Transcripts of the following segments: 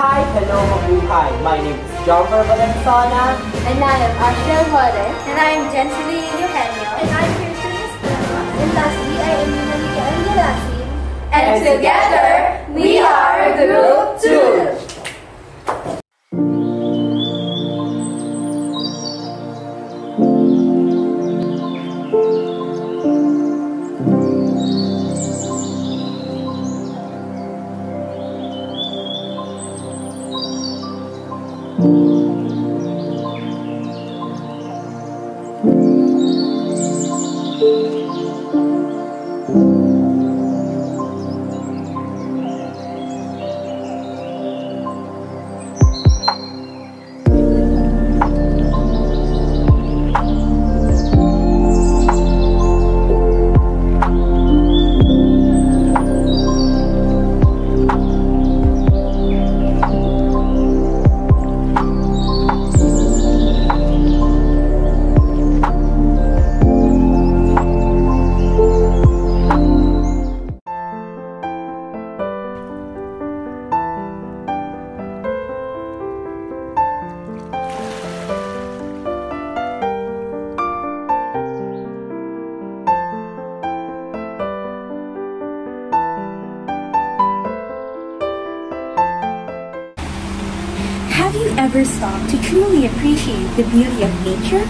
Hi, hello, mabuhay. My name is JAMVER BALENSONA. And I am ASHLEE JORE. And I am JENCI EUGENIO. And I'm Kirsten Nisperos. And lastly, I am NIñA and GELASIN. And together, we are Group 2. Have you ever stopped to truly appreciate the beauty of nature?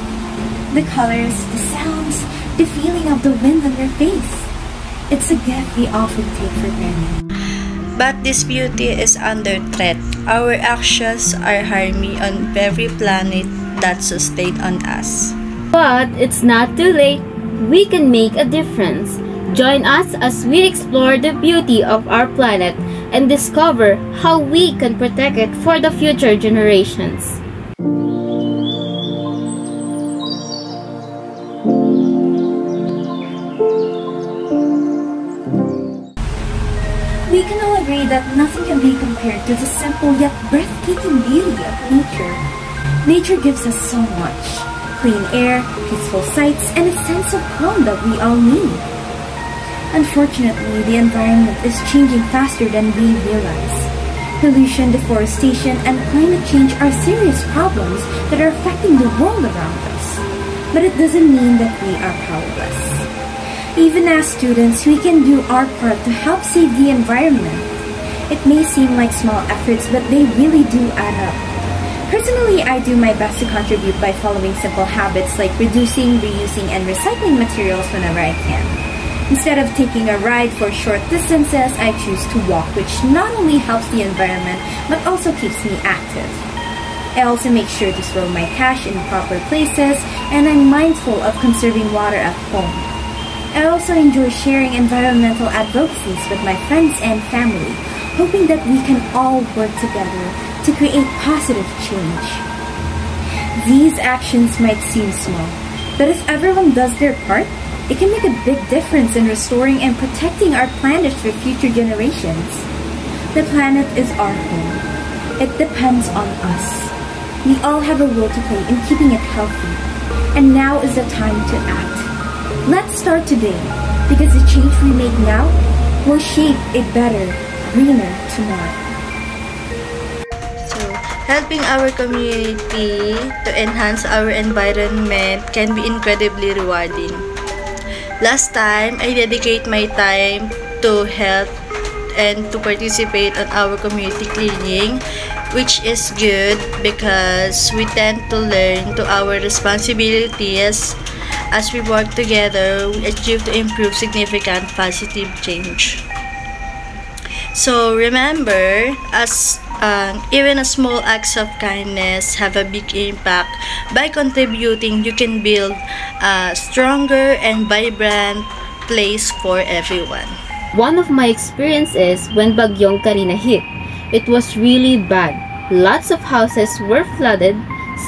The colors, the sounds, the feeling of the wind on your face. It's a gift we often take for granted. But this beauty is under threat. Our actions are harming on every planet that sustains on us. But it's not too late. We can make a difference. Join us as we explore the beauty of our planet and discover how we can protect it for the future generations. We can all agree that nothing can be compared to the simple yet breathtaking beauty of nature. Nature gives us so much: clean air, peaceful sights, and a sense of calm that we all need. Unfortunately, the environment is changing faster than we realize. Pollution, deforestation, and climate change are serious problems that are affecting the world around us. But it doesn't mean that we are powerless. Even as students, we can do our part to help save the environment. It may seem like small efforts, but they really do add up. Personally, I do my best to contribute by following simple habits like reducing, reusing, and recycling materials whenever I can. Instead of taking a ride for short distances, I choose to walk, which not only helps the environment, but also keeps me active. I also make sure to throw my cash in proper places, and I'm mindful of conserving water at home. I also enjoy sharing environmental advocacies with my friends and family, hoping that we can all work together to create positive change. These actions might seem small, but if everyone does their part, it can make a big difference in restoring and protecting our planet for future generations. The planet is our home. It depends on us. We all have a role to play in keeping it healthy. And now is the time to act. Let's start today, because the change we make now will shape a better, greener tomorrow. So, helping our community to enhance our environment can be incredibly rewarding. Last time, I dedicate my time to help and to participate on our community cleaning, which is good because we tend to learn to our responsibilities. As we work together, we achieve to improve significant positive change. So remember, even a small acts of kindness have a big impact. By contributing, you can build a stronger and vibrant place for everyone. One of my experiences when Bagyong Karina hit, it was really bad. Lots of houses were flooded,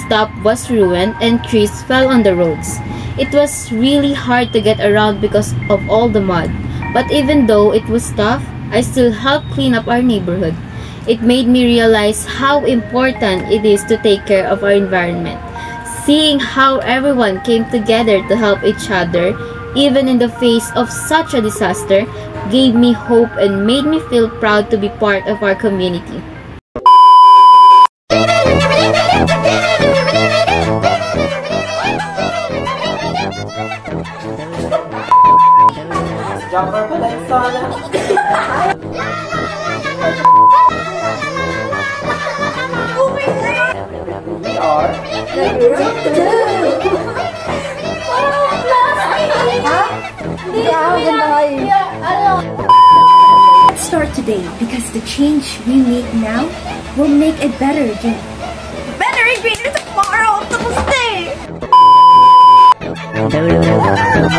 stuff was ruined, and trees fell on the roads. It was really hard to get around because of all the mud. But even though it was tough, I still helped clean up our neighborhood. It made me realize how important it is to take care of our environment. Seeing how everyone came together to help each other, even in the face of such a disaster, gave me hope and made me feel proud to be part of our community. Jumper Balensona. We are the group 2. Let's start today because the change we make now will make it better again. Better again tomorrow! Tuesday! La la la